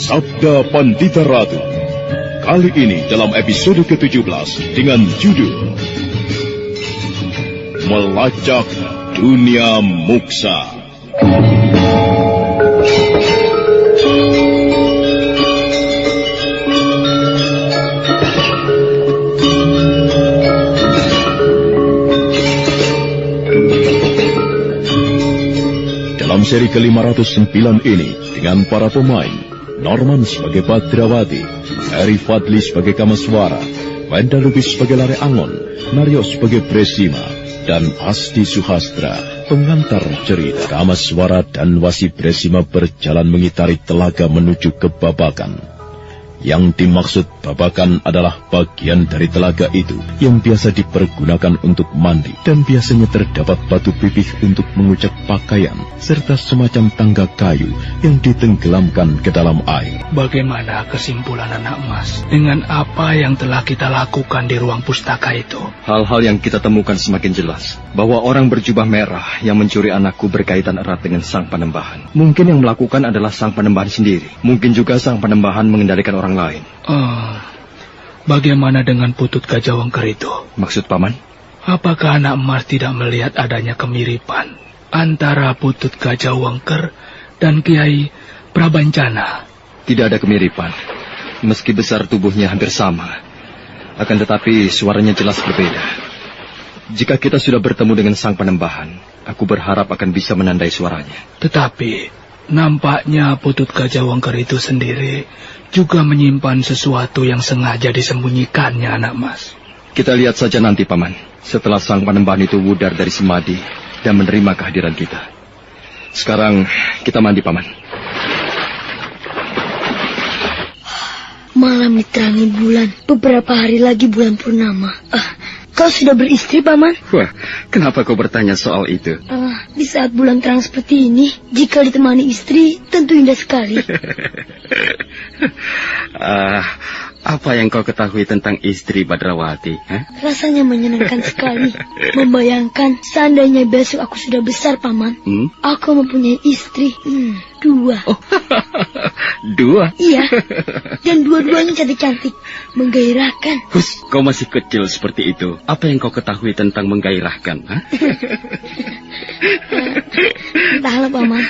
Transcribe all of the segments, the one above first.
Sabda Pandita Ratu. Kali ini dalam episode ke-17 dengan judul Melacak Dunia Muksa. Dalam seri ke-509 ini dengan para pemain Norman sebagai Badrawati, Heri Fadli sebagai Kamaswara, Wenda Lubis sebagai Lare Angon, Naryo sebagai Bresima, dan Asti Suhastra, pengantar cerita. Kamaswara dan Wasi Bresima berjalan mengitari telaga menuju ke Babakan. Yang dimaksud Babakan adalah bagian dari telaga itu yang biasa dipergunakan untuk mandi dan biasanya terdapat batu pipih untuk mengucek pakaian serta semacam tangga kayu yang ditenggelamkan ke dalam air. Bagaimana kesimpulan anak mas dengan apa yang telah kita lakukan di ruang pustaka itu? Hal-hal yang kita temukan semakin jelas bahwa orang berjubah merah yang mencuri anakku berkaitan erat dengan Sang Panembahan. Mungkin yang melakukan adalah Sang Panembahan sendiri. Mungkin juga Sang Panembahan mengendalikan orang lain. Bagaimana dengan Putut Gajah Wangker itu? Maksud Paman? Apakah anak mas tidak melihat adanya kemiripan antara Putut Gajah Wangker dan Kiai Prabancana? Tidak ada kemiripan. Meski besar tubuhnya hampir sama, akan tetapi suaranya jelas berbeda. Jika kita sudah bertemu dengan Sang Panembahan, aku berharap akan bisa menandai suaranya. Tetapi nampaknya Putut Gajah Wangker itu sendiri juga menyimpan sesuatu yang sengaja disembunyikannya, anak mas. Kita lihat saja nanti, Paman. Setelah Sang Panembahan itu wudar dari semadi dan menerima kehadiran kita. Sekarang kita mandi, Paman. Malam diterangi bulan. Beberapa hari lagi bulan purnama. Kau sudah beristri, Paman? Wah, kenapa kau bertanya soal itu? Di saat bulan terang seperti ini, jika ditemani istri, tentu indah sekali. Apa yang kau ketahui tentang istri Badrawati? Rasanya menyenangkan sekali. Membayangkan seandainya besok aku sudah besar, Paman. Aku mempunyai istri. 2. Oh, 2? Iya. Dan dua-duanya cantik-cantik. Menggairahkan. Hus, kau masih kecil seperti itu. Apa yang kau ketahui tentang menggairahkan? Entahlah, Paman.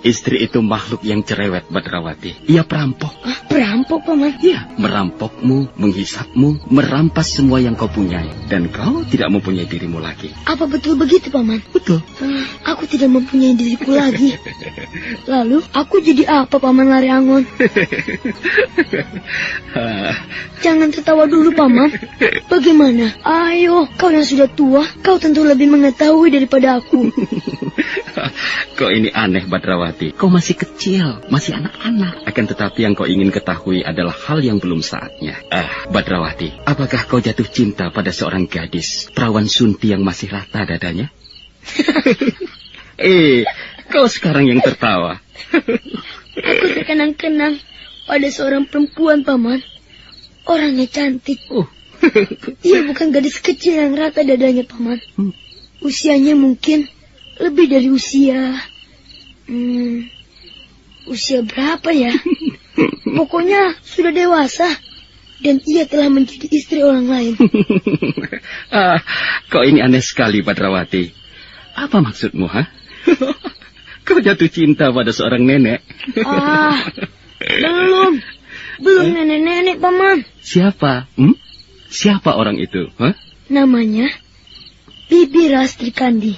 Istri itu makhluk yang cerewet, Badrawati. Ia perampok. Perampok, Paman? Iya, merampokmu, menghisapmu, merampas semua yang kau punyai. Dan kau tidak mempunyai dirimu lagi. Apa betul begitu, Paman? Betul. Aku tidak mempunyai diriku lagi. Lalu, aku jadi apa, Paman Lare Angon? Jangan tertawa dulu, Paman. Bagaimana? Ayo, kau yang sudah tua, kau tentu lebih mengetahui daripada aku. Kau ini aneh, Badrawati. Kau masih kecil, masih anak-anak. Akan tetapi yang kau ingin ketahui adalah hal yang belum saatnya. Badrawati, apakah kau jatuh cinta pada seorang gadis, perawan Sunti yang masih rata dadanya? Kau sekarang yang tertawa. Aku terkenang-kenang pada seorang perempuan, Paman. Orangnya cantik. Ia bukan gadis kecil yang rata dadanya, Paman. Usianya mungkin lebih dari usia... usia berapa ya? Pokoknya sudah dewasa. Dan ia telah menjadi istri orang lain. Kau ini aneh sekali, Badrawati. Apa maksudmu, Kau jatuh cinta pada seorang nenek? Belum nenek-nenek, Paman. Siapa? Siapa orang itu? Namanya Bibi Rahastri Kandi.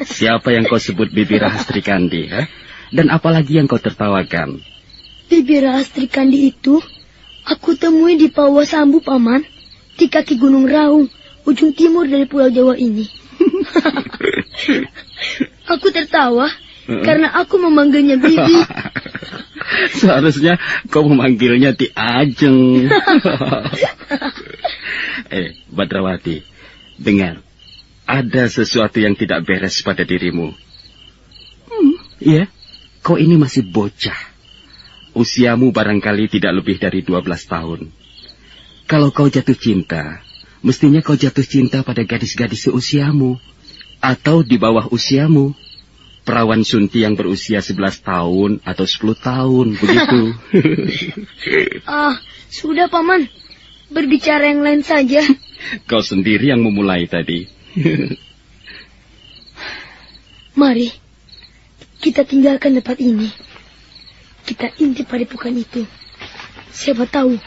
Siapa yang kau sebut Bibi Rahastri Kandi? Dan apalagi yang kau tertawakan? Bibi Rahastri Kandi itu aku temui di Pawasambu, Paman, di kaki Gunung Raung, ujung timur dari Pulau Jawa ini. Aku tertawa karena aku memanggilnya Bibi. Seharusnya kau memanggilnya Ti Ajeng. Badrawati, dengar. Ada sesuatu yang tidak beres pada dirimu. Iya, kau ini masih bocah. Usiamu barangkali tidak lebih dari 12 tahun. Kalau kau jatuh cinta, mestinya kau jatuh cinta pada gadis-gadis seusiamu. Atau di bawah usiamu. Perawan Sunti yang berusia 11 tahun atau 10 tahun, begitu. Sudah Paman. Berbicara yang lain saja. Kau sendiri yang memulai tadi. Mari, kita tinggalkan tempat ini. Kita intip padepokan itu. Siapa tahu,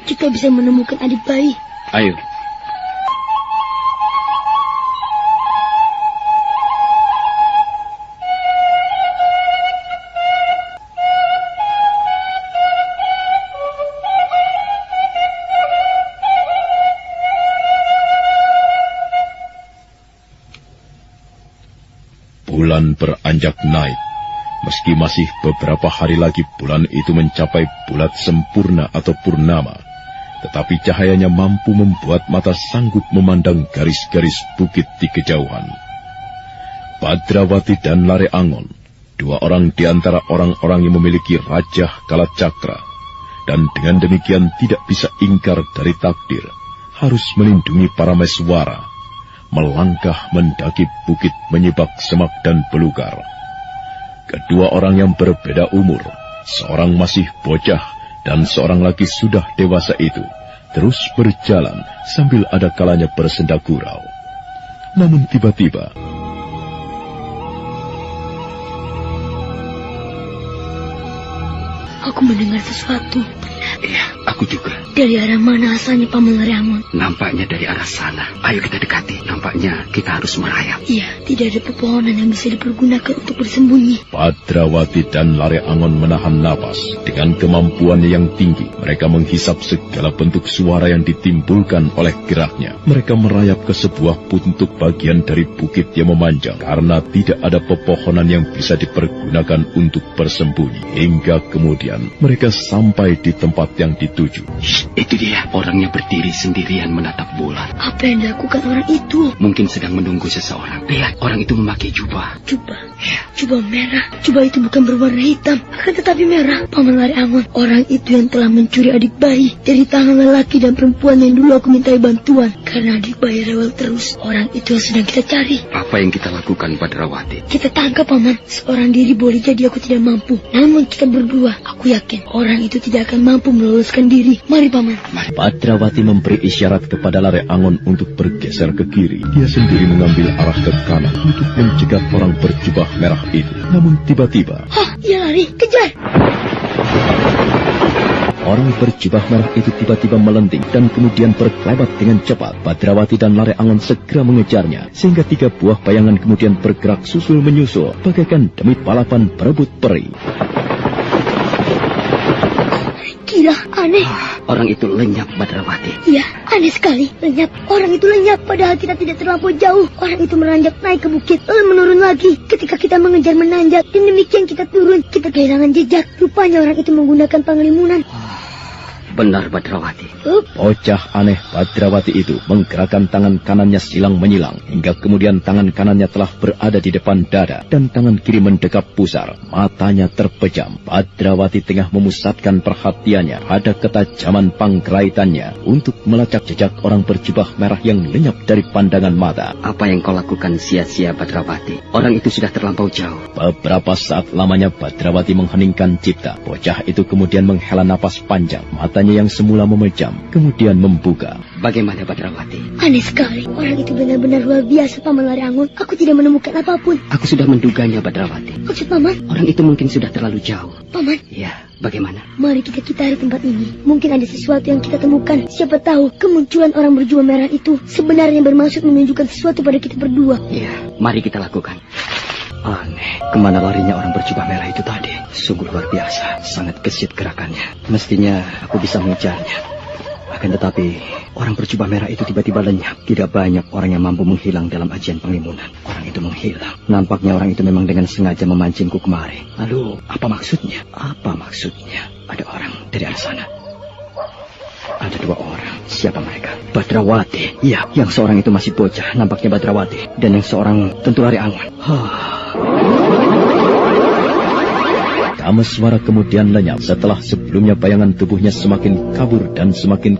kita bisa menemukan adik bayi. Ayo. Bulan beranjak naik. Meski masih beberapa hari lagi bulan itu mencapai bulat sempurna atau purnama, tetapi cahayanya mampu membuat mata sanggup memandang garis-garis bukit di kejauhan. Badrawati dan Lare Angon, dua orang di antara orang-orang yang memiliki Raja Kalacakra, dan dengan demikian tidak bisa ingkar dari takdir, harus melindungi para Meswara, melangkah mendaki bukit menyibak semak dan belukar. Kedua orang yang berbeda umur, seorang masih bocah dan seorang lagi sudah dewasa itu, terus berjalan sambil ada kalanya bersenda gurau. Namun tiba-tiba, aku mendengar sesuatu. Iya, aku juga. Dari arah mana asalnya Paman Lare Angon? Nampaknya dari arah sana. Ayo kita dekati. Nampaknya kita harus merayap. Iya, tidak ada pepohonan yang bisa dipergunakan untuk bersembunyi. Badrawati dan Lare Angon menahan napas. Dengan kemampuannya yang tinggi, mereka menghisap segala bentuk suara yang ditimbulkan oleh geraknya. Mereka merayap ke sebuah bentuk bagian dari bukit yang memanjang, karena tidak ada pepohonan yang bisa dipergunakan untuk bersembunyi. Hingga kemudian mereka sampai di tempat yang dituju. Itu dia, orangnya berdiri sendirian menatap bulan. Apa yang dilakukan orang itu? Mungkin sedang menunggu seseorang. Lihat, orang itu memakai jubah. Jubah? Jubah merah. Jubah itu bukan berwarna hitam, akan tetapi merah. Paman Lare Angon, orang itu yang telah mencuri adik bayi dari tangan lelaki dan perempuan yang dulu aku mintai bantuan. Karena adik bayi rewel terus. Orang itu yang sedang kita cari. Apa yang kita lakukan, Badrawati? Kita tangkap, Paman. Seorang diri boleh jadi aku tidak mampu. Namun kita berdua, aku yakin orang itu tidak akan mampu meloloskan diri. Mari, Paman. Badrawati memberi isyarat kepada Lare Angon untuk bergeser ke kiri. Dia sendiri mengambil arah ke kanan untuk mencegat orang berjubah merah itu. Namun tiba-tiba, Ia lari, kejar! orang berjubah merah itu tiba-tiba melenting dan kemudian berkelebat dengan cepat. Badrawati dan Lare Angon segera mengejarnya, sehingga 3 buah bayangan kemudian bergerak susul menyusul, bagaikan demi balapan berebut peri. Gila, aneh. Orang itu lenyap, Badrawati. Iya, aneh sekali. Lenyap. Orang itu lenyap, padahal kita tidak terlampau jauh. Orang itu meranjak naik ke bukit, lalu menurun lagi. Ketika kita mengejar menanjak, dan demikian kita turun. Kita kehilangan jejak. Rupanya orang itu menggunakan penglimunan. Benar, Badrawati. Bocah aneh Badrawati itu menggerakkan tangan kanannya silang menyilang, hingga kemudian tangan kanannya telah berada di depan dada, dan tangan kiri mendekap pusar. Matanya terpejam. Badrawati tengah memusatkan perhatiannya pada ketajaman panggeraitannya untuk melacak jejak orang berjubah merah yang lenyap dari pandangan mata. Apa yang kau lakukan sia-sia, Badrawati? Orang itu sudah terlampau jauh. Beberapa saat lamanya Badrawati mengheningkan cipta. Bocah itu kemudian menghela napas panjang. Matanya yang semula memejam kemudian membuka. Bagaimana, Badrawati? Aneh sekali. Orang itu benar-benar luar biasa, Paman Lare Angon. Aku tidak menemukan apapun. Aku sudah menduganya, Badrawati. Maksud Paman? Orang itu mungkin sudah terlalu jauh. Paman? Ya, bagaimana? Mari kita kitari tempat ini. Mungkin ada sesuatu yang kita temukan. Siapa tahu kemunculan orang berjubah merah itu sebenarnya bermaksud menunjukkan sesuatu pada kita berdua. Ya, mari kita lakukan. Aneh, kemana larinya orang berjubah merah itu tadi? Sungguh luar biasa, sangat gesit gerakannya. Mestinya aku bisa mengejarnya. Akan tetapi, orang berjubah merah itu tiba-tiba lenyap. Tidak banyak orang yang mampu menghilang dalam ajian penglimunan. Orang itu menghilang. Nampaknya orang itu memang dengan sengaja memancingku kemari. Lalu, apa maksudnya? Apa maksudnya? Ada orang dari arah sana. Ada 2 orang. Siapa mereka? Badrawati. Iya, yang seorang itu masih bocah, nampaknya Badrawati. Dan yang seorang tentu Lare Angon. Kameswara kemudian lenyap setelah sebelumnya bayangan tubuhnya semakin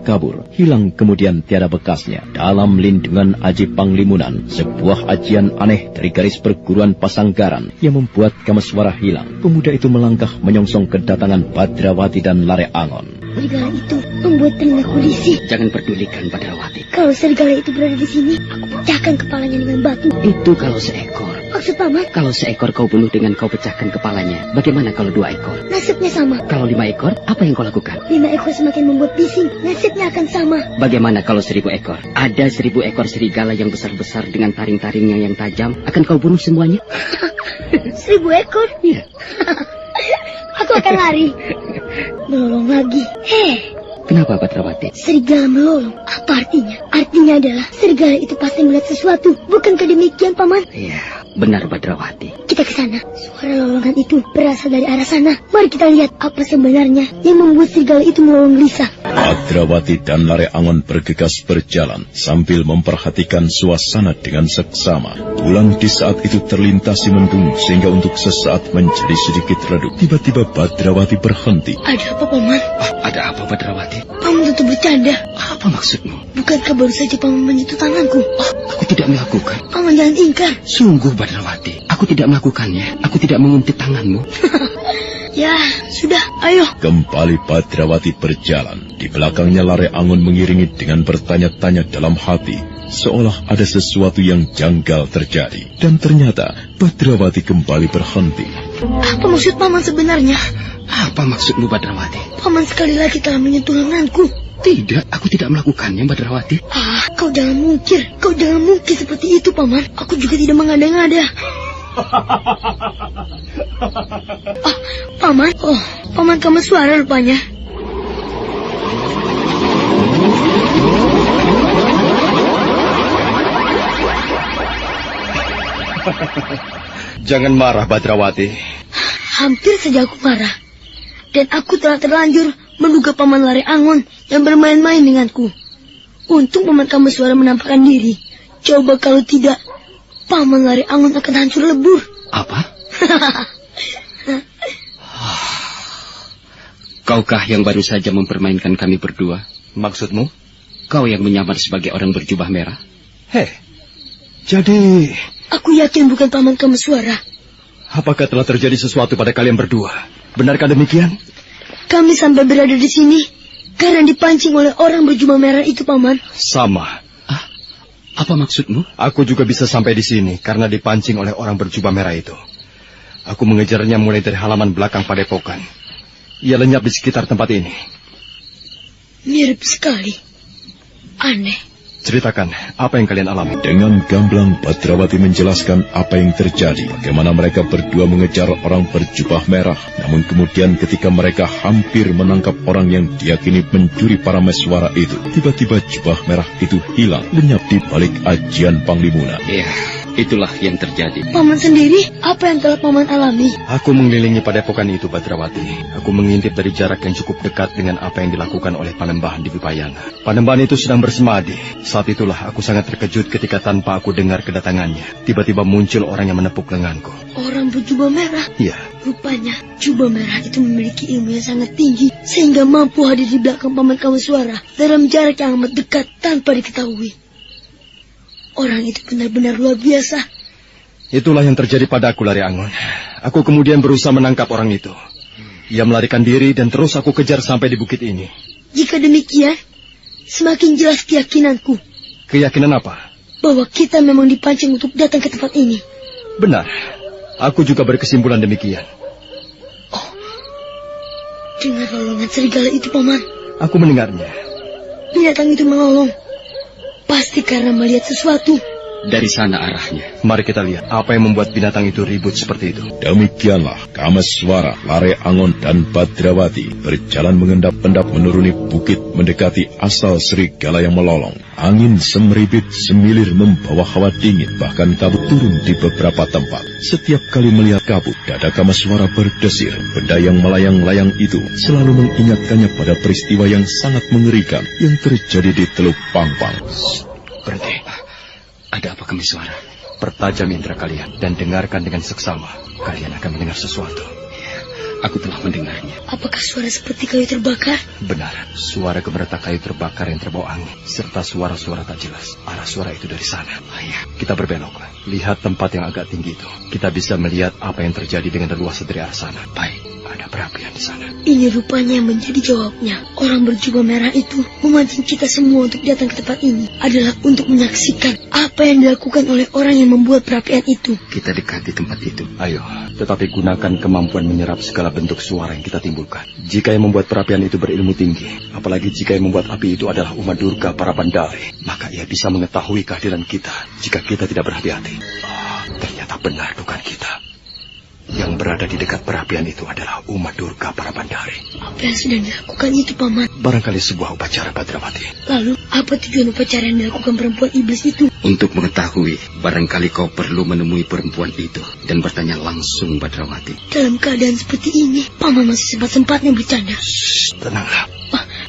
kabur, hilang kemudian tiada bekasnya. Dalam lindungan Aji Panglimunan, sebuah ajian aneh dari garis perguruan Pasanggaran yang membuat Kameswara hilang. Pemuda itu melangkah menyongsong kedatangan Badrawati dan Lare Angon. Serigala itu membuat telingaku risih. Jangan pedulikan Badrawati. Kalau serigala itu berada di sini, aku pecahkan kepalanya dengan batu. Itu kalau seekor. Maksud paman? Kalau seekor kau bunuh dengan kau pecahkan kepalanya, bagaimana kalau 2 ekor? Nasibnya sama. Kalau 5 ekor, apa yang kau lakukan? 5 ekor semakin membuat bising, nasibnya akan sama. Bagaimana kalau 1000 ekor? Ada 1000 ekor serigala yang besar-besar dengan taring-taringnya yang tajam. Akan kau bunuh semuanya? 1000 ekor? Iya. Aku akan lari. Melolong lagi. Kenapa Badrawati? Serigala melolong. Apa artinya? Artinya adalah serigala itu pasti melihat sesuatu. Bukankah demikian, Paman? Iya, benar Badrawati. Kita ke sana. Suara lolongan itu berasal dari arah sana. Mari kita lihat apa sebenarnya yang membuat serigala itu melolong gelisah. Badrawati dan Lare Angon bergegas berjalan sambil memperhatikan suasana dengan seksama. Bulan di saat itu terlintasi mendung sehingga untuk sesaat menjadi sedikit redup. Tiba-tiba Badrawati berhenti. Ada apa, Paman? Ada apa Badrawati? Paman tentu bercanda. Apa maksudmu? Bukankah baru saja Paman menyentuh tanganku? Aku tidak melakukan. Paman jangan ingkar. Sungguh Badrawati, aku tidak melakukannya. Aku tidak menguntit tanganmu. Ya, sudah, ayo. Kembali Badrawati berjalan. Di belakangnya Lare Angon mengiringi dengan bertanya-tanya dalam hati, seolah ada sesuatu yang janggal terjadi. Dan ternyata Badrawati kembali berhenti. Apa maksud Paman sebenarnya? Apa maksudmu Badrawati? Paman sekali lagi telah menyentuh lenganku. Tidak, aku tidak melakukannya Badrawati. Kau jangan mungkir. Kau jangan mungkir seperti itu, Paman. Aku juga tidak mengada-ngada. Paman. Paman Kameswara rupanya. Jangan marah, Badrawati. Hampir saja aku marah. Dan aku telah terlanjur menduga Paman Lare Angon yang bermain-main denganku. Untung Paman Kameswara menampakkan diri. Coba kalau tidak, Paman Lare Angon akan hancur lebur. Apa? Kaukah yang baru saja mempermainkan kami berdua? Maksudmu? Kau yang menyamar sebagai orang berjubah merah? Jadi... Aku yakin bukan Paman Kameswara. Apakah telah terjadi sesuatu pada kalian berdua? Benarkah demikian? Kami sampai berada di sini karena dipancing oleh orang berjubah merah itu, Paman. Sama. Apa maksudmu? Aku juga bisa sampai di sini karena dipancing oleh orang berjubah merah itu. Aku mengejarnya mulai dari halaman belakang padepokan. Ia lenyap di sekitar tempat ini. Mirip sekali. Aneh. Ceritakan, apa yang kalian alami? Dengan gamblang Badrawati menjelaskan apa yang terjadi, bagaimana mereka berdua mengejar orang berjubah merah. Namun kemudian ketika mereka hampir menangkap orang yang diyakini mencuri para meswara itu, tiba-tiba jubah merah itu hilang, lenyap di balik ajian Panglimunan. Iya, itulah yang terjadi. Paman sendiri, apa yang telah Paman alami? Aku mengelilingi padepokan itu, Badrawati. Aku mengintip dari jarak yang cukup dekat dengan apa yang dilakukan oleh Panembahan di Vipayana. Panembahan itu sedang bersemadi. Saat itulah aku sangat terkejut ketika tanpa aku dengar kedatangannya, tiba-tiba muncul orang yang menepuk lenganku. Orang berjubah merah? Iya. Rupanya, jubah merah itu memiliki ilmu yang sangat tinggi, sehingga mampu hadir di belakang Paman Kameswara dalam jarak yang amat dekat tanpa diketahui. Orang itu benar-benar luar biasa. Itulah yang terjadi padaku, Lare Angon. Aku kemudian berusaha menangkap orang itu. Ia melarikan diri dan terus aku kejar sampai di bukit ini. Jika demikian, semakin jelas keyakinanku. Keyakinan apa? Bahwa kita memang dipancing untuk datang ke tempat ini. Benar. Aku juga berkesimpulan demikian. Dengar lolongan serigala itu, Paman. Aku mendengarnya. Binatang itu melolong. Pasti karena melihat sesuatu. Dari sana arahnya. Mari kita lihat apa yang membuat binatang itu ribut seperti itu. Demikianlah Kameswara, Lare Angon, dan Badrawati berjalan mengendap-endap menuruni bukit mendekati asal serigala yang melolong. Angin semeribit semilir membawa hawa dingin, bahkan kabut turun di beberapa tempat. Setiap kali melihat kabut, dada Kameswara berdesir. Benda yang melayang-layang itu selalu mengingatkannya pada peristiwa yang sangat mengerikan yang terjadi di Teluk Pangpang. Berhenti. Ada apa Kameswara? Pertajam indera kalian dan dengarkan dengan seksama. Kalian akan mendengar sesuatu. aku telah mendengarnya. Apakah suara seperti kayu terbakar? Benar, suara gemeretak kayu terbakar yang terbawa angin, serta suara-suara tak jelas. Arah suara itu dari sana. Ayah, kita berbelok. Lihat tempat yang agak tinggi itu. Kita bisa melihat apa yang terjadi dengan leluasa dari arah sana. Baik, ada perapian di sana. Ini rupanya yang menjadi jawabnya. Orang berjubah merah itu memancing kita semua untuk datang ke tempat ini adalah untuk menyaksikan apa yang dilakukan oleh orang yang membuat perapian itu. Kita dekati tempat itu. Ayo, tetapi gunakan kemampuan menyerap segala bentuk suara yang kita timbulkan. Jika yang membuat perapian itu berilmu tinggi, apalagi jika yang membuat api itu adalah umat durga para bandari, maka ia bisa mengetahui kehadiran kita jika kita tidak berhati-hati. Ternyata benar dugaan kita. Yang berada di dekat perapian itu adalah umat durga para bandari. Apa yang sedang dilakukan itu, Paman? Barangkali sebuah upacara, Badrawati. Lalu, apa tujuan upacara yang dilakukan perempuan iblis itu? Untuk mengetahui, barangkali kau perlu menemui perempuan itu dan bertanya langsung, Badrawati. Dalam keadaan seperti ini, Paman masih sempat-sempatnya bercanda. Tenanglah.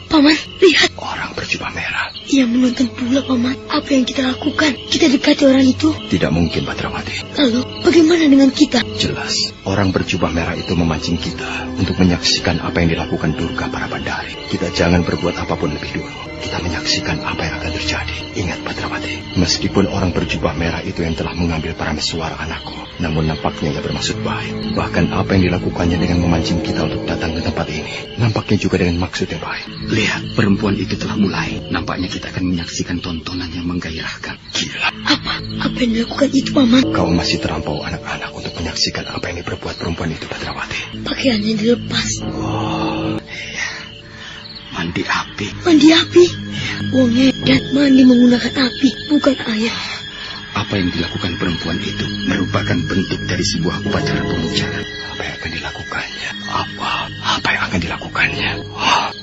Paman, lihat. Orang berjubah merah. Ia menonton pula, Paman. Apa yang kita lakukan? Kita dekati orang itu? Tidak mungkin, Badrawati. Lalu, bagaimana dengan kita? Jelas, orang berjubah merah itu memancing kita untuk menyaksikan apa yang dilakukan durga para bandari. Kita jangan berbuat apapun lebih dulu. Kita menyaksikan apa yang akan terjadi. Ingat, Badrawati, meskipun orang berjubah merah itu yang telah mengambil Parameswara anakku, namun nampaknya ia bermaksud baik. Bahkan apa yang dilakukannya dengan memancing kita untuk datang ke tempat ini, nampaknya juga dengan maksud yang baik. Lihat, perempuan itu telah mulai. Nampaknya kita akan menyaksikan tontonan yang menggairahkan. Gila. Apa yang dilakukan itu, Paman? Kau masih terlampau anak-anak untuk menyaksikan apa yang diperbuat perempuan itu, Badrawati. Pakaiannya dilepas. Iya. Mandi api. Mandi api? Wongnya dan mandi menggunakan api, bukan air. Apa yang dilakukan perempuan itu merupakan bentuk dari sebuah upacara pemujaan. Apa yang akan dilakukannya? Apa yang akan dilakukannya?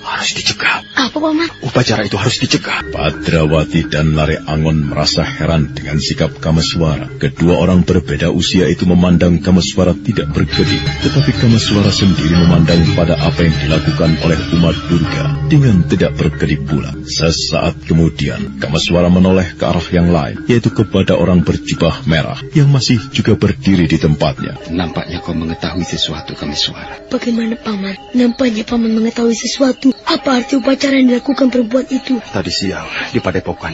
Harus dicegah. Apa, Paman? Upacara itu harus dicegah. Badrawati dan Lare Angon merasa heran dengan sikap Kameswara. Kedua orang berbeda usia itu memandang Kameswara tidak berkedip, tetapi Kameswara sendiri memandang pada apa yang dilakukan oleh umat durga dengan tidak berkedip pula. Sesaat kemudian, Kameswara menoleh ke arah yang lain, yaitu kepada orang berjubah merah yang masih juga berdiri di tempatnya. Nampaknya kau mengetahui sesuatu, Kameswara. Bagaimana, Paman? Nampaknya Paman mengetahui sesuatu. Apa arti upacara yang dilakukan perempuan itu? Tadi siang, di Padepokan,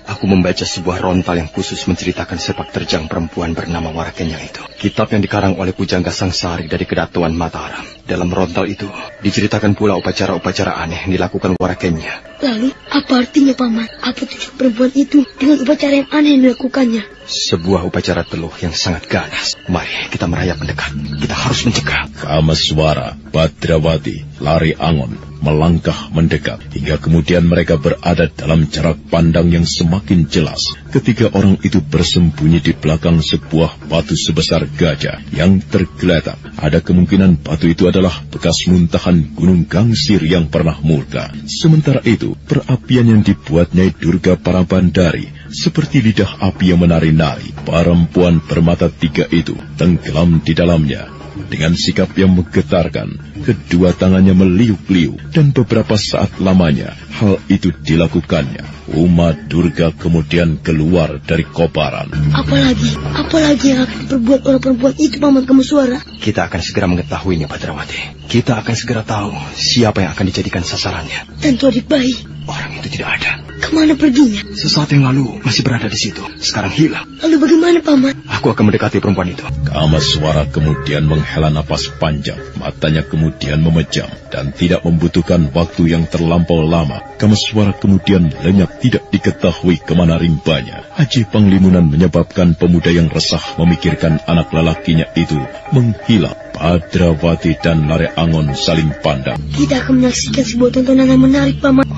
aku membaca sebuah rontal yang khusus menceritakan sepak terjang perempuan bernama Warakenyang itu. Kitab yang dikarang oleh Pujangga Sangsari dari Kedatuan Mataram. Dalam rontal itu, diceritakan pula upacara-upacara aneh yang dilakukan Warakenyang. Lalu, apa artinya, Paman? Apa tujuan perempuan itu dengan upacara yang aneh yang dilakukannya? Sebuah upacara teluh yang sangat ganas. Mari kita merayap mendekat. Kita harus mencegah. Kameswara, Badrawati, Lare Angon melangkah mendekat hingga kemudian mereka berada dalam jarak pandang yang semakin jelas. Ketiga orang itu bersembunyi di belakang sebuah batu sebesar gajah yang tergeletak. Ada kemungkinan batu itu adalah bekas muntahan Gunung Gangsir yang pernah murka. Sementara itu, perapian yang dibuat Nyai Durga para bandari seperti lidah api yang menari-nari. Perempuan bermata tiga itu tenggelam di dalamnya. Dengan sikap yang menggetarkan, kedua tangannya meliuk-liuk dan beberapa saat lamanya hal itu dilakukannya. Umat Durga kemudian keluar dari kobaran. Apalagi yang akan diperbuat oleh perempuan itu, Paman Kameswara? Kita akan segera mengetahuinya, Badrawati. Kita akan segera tahu siapa yang akan dijadikan sasarannya. Tentu adik bayi. Orang itu tidak ada. Kemana perginya? Sesaat yang lalu masih berada di situ. Sekarang hilang. Lalu bagaimana, Paman? Aku akan mendekati perempuan itu. Kameswara kemudian menghela napas panjang. Matanya kemudian memejam. Dan tidak membutuhkan waktu yang terlampau lama, Kameswara kemudian lenyap tidak diketahui kemana rimbanya. Haji Panglimunan menyebabkan pemuda yang resah memikirkan anak lelakinya itu menghilang. Badrawati dan Lare Angon saling pandang. Kita akan menyaksikan sebuah tontonan yang menarik, Paman.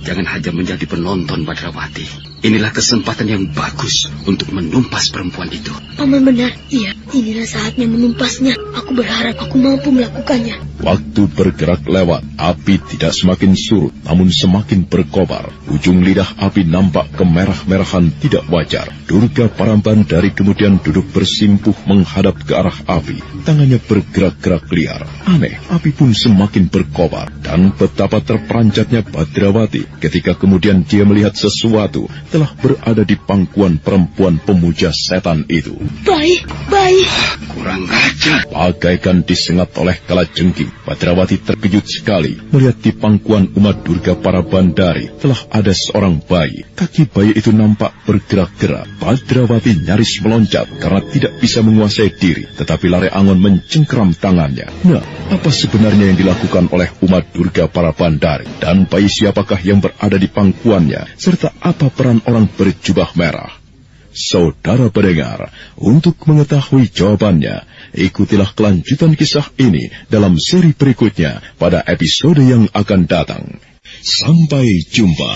Jangan hanya menjadi penonton, Badrawati. Inilah kesempatan yang bagus untuk menumpas perempuan itu. Paman benar. Iya, inilah saatnya menumpasnya. Aku berharap aku mampu melakukannya. Waktu bergerak lewat, api tidak semakin surut, namun semakin berkobar. Ujung lidah api nampak kemerah-merahan tidak wajar. Durga Parabandari kemudian duduk bersimpuh menghadap ke arah api. Tangannya bergerak-gerak liar. Aneh, api pun semakin berkobar. Dan betapa terperanjatnya Badrawati ketika kemudian dia melihat sesuatu telah berada di pangkuan perempuan pemuja setan itu. Bayi. Kurang ajar. Bagaikan disengat oleh kalajengking, Badrawati terkejut sekali melihat di pangkuan umat Durga Parabandari telah ada seorang bayi. Kaki bayi itu nampak bergerak-gerak. Badrawati nyaris meloncat karena tidak bisa menguasai diri, tetapi Lare Angon mencengkeram tangannya. Nah, apa sebenarnya yang dilakukan oleh umat Durga Parabandari? Dan bayi siapakah yang berada di pangkuannya? Serta apa peran orang berjubah merah? Saudara pendengar, untuk mengetahui jawabannya, ikutilah kelanjutan kisah ini dalam seri berikutnya pada episode yang akan datang. Sampai jumpa.